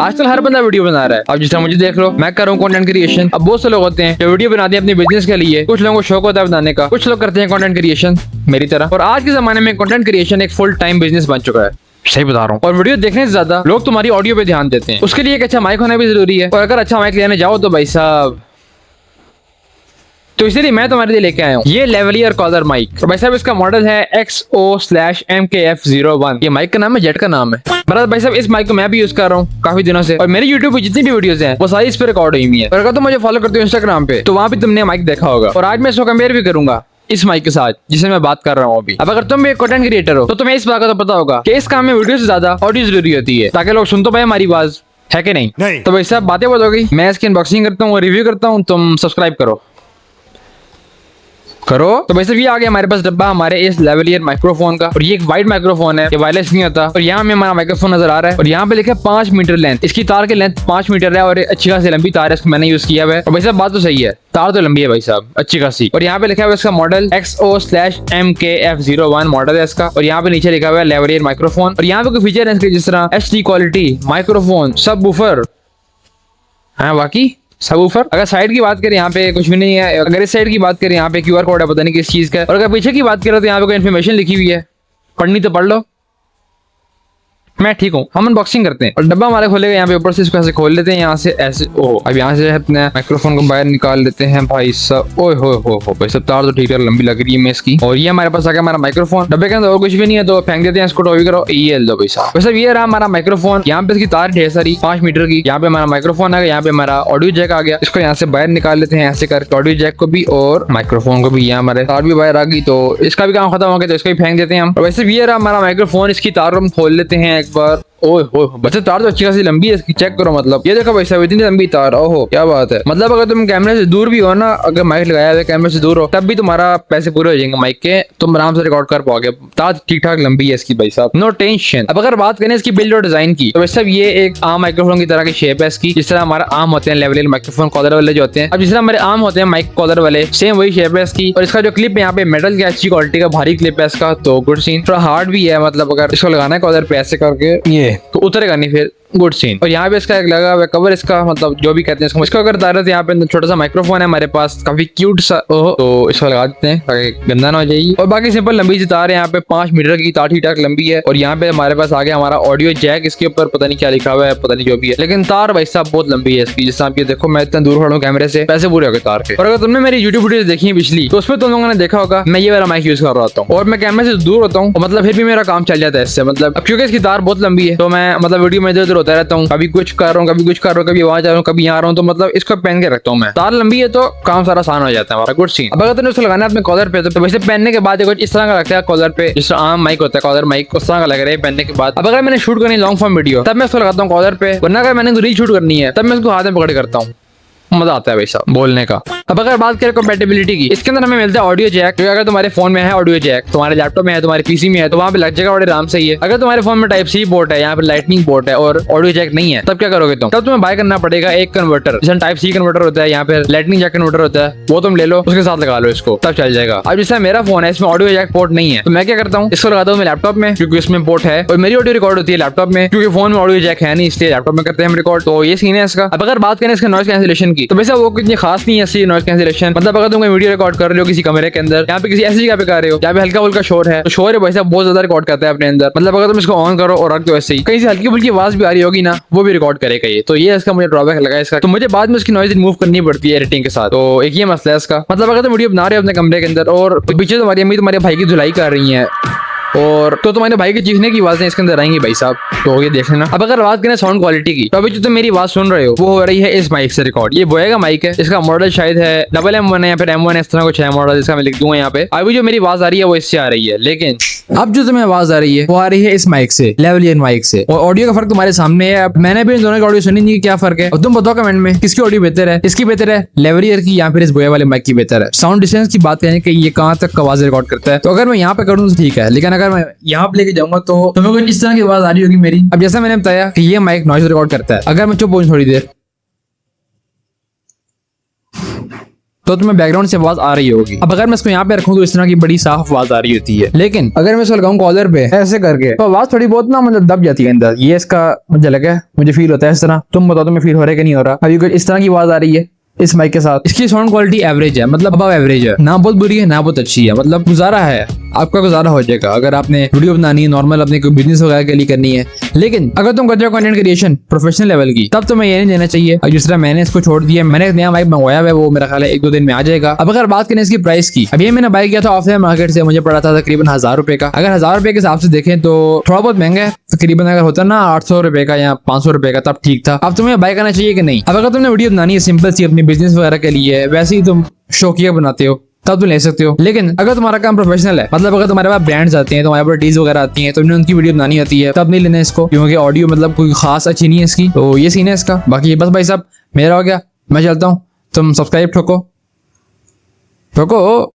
आजकल हर बंदा वीडियो बना रहा है। अब जिस तरह मुझे देख लो, मैं कर रहा हूँ कंटेंट क्रिएशन। अब बहुत से लोग होते हैं जो वीडियो बनाते हैं अपने बिजनेस के लिए। कुछ लोगों को शौक होता है बनाने का, कुछ लोग करते हैं कंटेंट क्रिएशन मेरी तरह। और आज के जमाने में कंटेंट क्रिएशन एक फुल टाइम बिजनेस बन चुका है। सही बता रहा हूँ। और वीडियो देखने से ज्यादा लोग तुम्हारी ऑडियो पे ध्यान देते हैं। उसके लिए एक अच्छा माइक होना भी जरूरी है। और अगर अच्छा माइक लेने जाओ तो भाई साहब, तो इसलिए मैं तुम्हारे लिए लेके आया हूँ ये लेवलियर कॉलर माइक। और भाई साहब इसका मॉडल है XO/MKF01। ये माइक का नाम है, जेट का नाम है। बराबर भाई साहब, इस माइक को मैं भी यूज कर रहा हूँ काफी दिनों से। और मेरे यूट्यूब पे जितनी भी वीडियोस हैं वो सारी इस पे रिकॉर्ड हुई हुई है। और अगर तुम मुझे फॉलो करते हो इंस्टाग्राम पे तो वहाँ भी तुमने माइक देखा होगा। और आज मैं इसको कंपेयर भी करूंगा इस माइक के साथ जिसे मैं बात कर रहा हूँ अभी। अब अगर तुम भी एक कंटेंट क्रिएटर हो तो तुम्हें इस बात का तो पता होगा कि इस काम में वीडियो से ज्यादा ऑडियो जरूरी होती है, ताकि लोग सुन तो पाए हमारी आवाज, है कि नहीं? तो भाई साहब बातें बहुत हो गई। मैं इसकी अनबॉक्सिंग करता हूँ, रिव्यू करता हूँ। तुम सब्सक्राइब करो। तो वैसे भी आ गया हमारे पास डब्बा हमारे इस लेवलियर माइक्रोफोन का। और ये एक वाइड माइक्रोफोन है, ये वायरलेस नहीं होता। और यहाँ में हमारा माइक्रोफोन नजर आ रहा है। और यहाँ पे लिखा है 5 मीटर लेंथ। इसकी तार की लेंथ 5 मीटर है और अच्छी खासी लंबी तार है। इसको मैंने यूज किया है। और भाई साहब बात तो सही है, तार तो लंबी है भाई साहब, अच्छी खासी। और यहाँ पे लिखा हुआ है इसका मॉडल XO/MKF01 मॉडल है इसका। और यहाँ पे नीचे लिखा हुआ है लेवलियर माइक्रोफोन। और यहाँ पे कोई फीचर है इसके जिस तरह HD क्वालिटी, माइक्रोफोन, सब वूफर। हाँ बाकी सबवूफर। अगर साइड की बात करें यहाँ पे कुछ भी नहीं है। अगर इस साइड की बात करें यहाँ पे QR कोड है, पता नहीं किस चीज का। और अगर पीछे की बात करें तो यहाँ पे कोई इन्फॉर्मेशन लिखी हुई है, पढ़नी तो पढ़ लो। मैं ठीक हूँ। हम अनबॉक्सिंग करते हैं। और डब्बा हमारे खोलेगा यहाँ पे ऊपर से, इसको ऐसे खोल लेते हैं यहाँ से ऐसे। ओह, अब यहाँ से अपने माइक्रोफोन को बाहर निकाल लेते हैं भाई साहब। ओए हो भाई साहब, तार तो ठीक है, लंबी लग रही है मैं इसकी। और ये हमारे पास आ गया हमारा माइक्रोफोन। डब्बे के अंदर और कुछ भी नहीं है तो फेंक देते हैं इसको। टॉवी करो, ये लो भाई साहब। वैसे ये रहा हमारा माइक्रोफोन। यहाँ पे इसकी तार ढेर सारी 5 मीटर की। यहाँ पे हमारा माइक्रोफोन आ गया, यहाँ पे हमारा ऑडियो जैक आ गया। इसको यहाँ से बाहर निकाल लेते हैं ऐसे करके, ऑडियो जैक को भी और माइक्रोफोन को भी। यहाँ हमारे तार भी बाहर आ गई तो इसका भी काम खत्म हो गया, तो इसको भी फेंक देते हैं हम। वैसे ये रहा हमारा माइक्रोफोन। इसकी तार हम खोल लेते हैं एक बार। ओह बच्चे, तार तो अच्छी खासी लंबी है इसकी, चेक करो। मतलब ये देखो भाई साहब, इतनी लंबी तार। ओहो क्या बात है। मतलब अगर तुम कैमरे से दूर भी हो ना, अगर माइक लगाया हुआ कैमरे से दूर हो, तब भी तुम्हारा पैसे पूरे हो जाएंगे माइक के, तुम आराम से रिकॉर्ड कर पाओगे। तार ठीक ठाक लंबी है इसकी भाई साहब, नो टेंशन। अब अगर बात करें इसकी बिल्ड और डिजाइन की तो वैसे ये एक आम माइक्रोफोन की तरह की शेप है इसकी, जिस तरह हमारा आम होते हैं लेवलियर माइक्रोफोन कॉलर वाले जो होते हैं। अब जिस तरह हमारे आम होते हैं माइक कॉलर वाले, सेम वही शेप है इसकी। और इसका जो क्लिप है यहाँ पे मेटल की अच्छी क्वालिटी का भारी क्लिप है इसका, तो गुड सीन। थोड़ा हार्ड भी है, मतलब अगर इसको लगाना है कॉलर पे ऐसे करके ये तो उतरेगा नहीं, फिर गुड सीन। और यहाँ पे इसका एक लगा हुआ है कवर, इसका मतलब जो भी कहते हैं इसको अगर दायरा यहाँ पे छोटा सा माइक्रोफोन है हमारे पास, काफी क्यूट सा। तो इसको लगा देते हैं ताकि गंदा ना हो जाएगी। और बाकी सिंपल लंबी सी तार है, यहाँ पे 5 मीटर की तार ठीक ठाक लंबी है। और यहाँ पे हमारे पास आ गया हमारा ऑडियो जैक। इसके ऊपर पता नहीं क्या लिखा हुआ है, पता नहीं जो भी है, लेकिन तार भाई साहब बहुत लंबी है इसकी। जैसे आप ये देखो, मैं इतना दूर खड़ा हूँ कैमरे से, पैसे पूरे हो गए तार के। और अगर तुमने मेरी यूट्यूब वीडियो देखी है पिछली, तो उसमें तुम लोगों ने देखा होगा मैं ये वाला माइक यूज कर रहा होता हूँ और मैं कैमरे से दूर होता हूँ, मतलब फिर भी मेरा काम चल जाता है इससे। मतलब अब क्योंकि इसकी तार बहुत लंबी है तो मैं मतलब वीडियो में इधर उधर होता रहता हूँ, कभी कुछ कर रहा हूँ, कभी कुछ कर रहा हूँ, कभी वहां जा रहा हूँ, कभी यहाँ आ रहा हूँ, तो मतलब इसको पहन के रखता हूँ मैं। तार लंबी है तो काम सारा आसान हो जाता है हमारा, गुड सीन। अब अगर तुमने उसको लगाना है अपने कॉलर पे तो वैसे पहनने के बाद कुछ इस तरह का लगता है कॉलर पे, जिस तरह आम माइक होता है कॉलर माइक, उस तरह का लग रहा है पहनने के बाद। अब अगर मैंने शूट करनी लॉन्ग फॉर्म वीडियो तब मैं इसको लगाता हूँ कॉलर पे, वरना अगर मैंने रील शूट करनी है तब मैं इसको हाथ में पकड़ करता हूँ। मजा आता है वैसा बोलने का। अब अगर बात करें कंपैटिबिलिटी की, इसके अंदर हमें मिलता है ऑडियो जैक। जो अगर तुम्हारे फोन में है ऑडियो जैक, तुम्हारे लैपटॉप में है, तुम्हारे पीसी में है, तो वहाँ पे लग जाएगा बड़े आराम से ही है। अगर तुम्हारे फोन में टाइप सी पोर्ट है, यहाँ पे लाइटनिंग पोर्ट है और ऑडियो जैक नहीं है, तब क्या करोगे तुम? तब तुम्हें बाय करना पड़ेगा एक कन्वर्टर, जैसे टाइप सी कन्वर्टर होता है, यहाँ पे लाइटनिंग जैक कन्वर्टर होता है, वो तुम ले लो, उसके साथ लगा लो इसको, तब चल जाएगा। अब जैसे मेरा फोन है, इसमें ऑडियो जैक पोर्ट नहीं है, तो मैं क्या करता हूँ, इसको लगाता हूँ मैं लैपटॉप में, क्योंकि इसमें पोर्ट है और मेरी ऑडियो रिकॉर्ड होती है लैपटॉप में, क्योंकि फोन में ऑडियो जैक है नहीं, इसलिए लैपटॉप में करते हैं हम रिकॉर्ड। तो ये सीन है इसका। अब अगर बात करें इसका नॉइस कैंसिलेशन की, तो वैसे वो कितनी खास नहीं है इसकी नॉइस कैंसिलेशन। मतलब अगर तुम वीडियो रिकॉर्ड कर रहे हो किसी कमरे के अंदर, यहाँ पे किसी ऐसी जगह पे कर रहे हो जहाँ पे हल्का फुल्का शोर है, तो शोर है वैसे बहुत ज्यादा रिकॉर्ड करता है अपने अंदर। मतलब अगर तुम इसको ऑन करो और रख दो ऐसे ही, कहीं से हल्की फुल्की आवाज भी आ रही होगी ना, वो भी रिकॉर्ड करेगा ये। तो ये इसका मुझे ड्रॉबैक लगा इसका। तो मुझे बाद में इसकी नॉइज रिमूव करनी पड़ती है एडिटिंग के साथ, तो एक ये मसला है इसका। मतलब अगर तुम वीडियो बना रहे हो अपने कमरे के अंदर और पीछे तुम्हारी अम्मी तुम्हारे भाई की धुलाई कर रही है और तो तुम्हारे भाई के चीखने की आवाजें इसके अंदर आएंगी भाई साहब, तो ये देख लेना। अब अगर बात करें साउंड क्वालिटी की, तो अभी जो तुम मेरी आवाज सुन रहे हो वो हो रही है इस माइक से रिकॉर्ड। ये बोएगा माइक है, इसका मॉडल शायद है MM1 है या फिर M1 इस तरह कुछ है मॉडल, इसका मैं लिख दूंगा यहाँ पे। अभी जो मेरी आवाज आ रही है वो इससे आ रही है, लेकिन अब जो तुम्हें आवाज आ रही है वो आ रही है इस माइक से, लेवलियर माइक से। और ऑडियो का फर्क तुम्हारे सामने है। अब मैंने भी इन दोनों की ऑडियो सुनी नहीं, क्या फर्क है, और तुम बताओ कमेंट में किसकी ऑडियो बेहतर है, इसकी बेहतर है लेवलियर की या फिर इस बोया वाले माइक की बेहतर है। साउंड डिस्टेंस की बात करें कि ये कहाँ तक आवाज रिकॉर्ड करता है, तो अगर मैं यहाँ पे करूँ तो ठीक है, लेकिन अगर मैं यहाँ पे लेके जाऊंगा तो तुम्हें कुछ इस तरह की आवाज आ रही होगी मेरी। अब जैसा मैंने बताया कि ये माइक नॉइज रिकॉर्ड करता है, अगर मैं चुप हो थोड़ी देर तो तुम्हें बैकग्राउंड से आवाज आ रही होगी। अब अगर मैं इसको यहाँ पे रखूँ तो इस तरह की बड़ी साफ आवाज आ रही होती है, लेकिन अगर मैं इसको लगाऊं कॉलर पे ऐसे करके तो आवाज थोड़ी बहुत ना मतलब दब जाती है अंदर। ये इसका मुझे लगा, मुझे फील होता है इस तरह। तुम बताओ तुम्हें फील हो रहा है कि नहीं हो रहा? अभी कुछ इस तरह की आवाज आ रही है इस माइक के साथ। इसकी साउंड क्वालिटी एवरेज है, मतलब अबव एवरेज है, ना बहुत बुरी है ना बहुत अच्छी है, मतलब गुजारा है, आपका गुजारा हो जाएगा अगर आपने वीडियो बनानी है, नॉर्मल अपने कोई बिजनेस वगैरह के लिए करनी है। लेकिन अगर तुम करते हो कंटेंट क्रिएशन प्रोफेशनल लेवल की, तब तुम्हें ये नहीं देना चाहिए। और जिस तरह मैंने इसको छोड़ दिया, मैंने एक नया माइक मंगवाया है, वो मेरा ख्याल है 1-2 दिन में आ जाएगा। अब अगर बात करें इसकी प्राइस की, अभी मैंने बाय किया था ऑफलाइन मार्केट से, मुझे पड़ा था तकरीबन 1000 रुपए का। अगर 1000 रुपए के हिसाब से देखें तो थोड़ा बहुत महंगा है, तकरीबन अगर होता ना 800 रुपए का या 500 रुपए का तब ठीक था। अब तुम्हें बाय करना चाहिए कि नहीं? अब अगर तुमने वीडियो बनानी है सिंपल सी अपनी बिजनेस वगैरह के लिए, वैसे ही तुम शौकिया बनाते हो, तब तुम ले सकते हो। लेकिन अगर तुम्हारा काम प्रोफेशनल है, मतलब अगर तुम्हारे पास ब्रांड्स आते हैं, तुम्हारे पास डील्स वगैरह आती हैं, तुमने उनकी वीडियो बनानी होती है, तब नहीं लेना इसको, क्योंकि ऑडियो मतलब कोई खास अच्छी नहीं है इसकी। तो ये सीन है इसका। बाकी बस भाई साहब मेरा हो गया, मैं चलता हूँ, तुम सब्सक्राइब ठोको।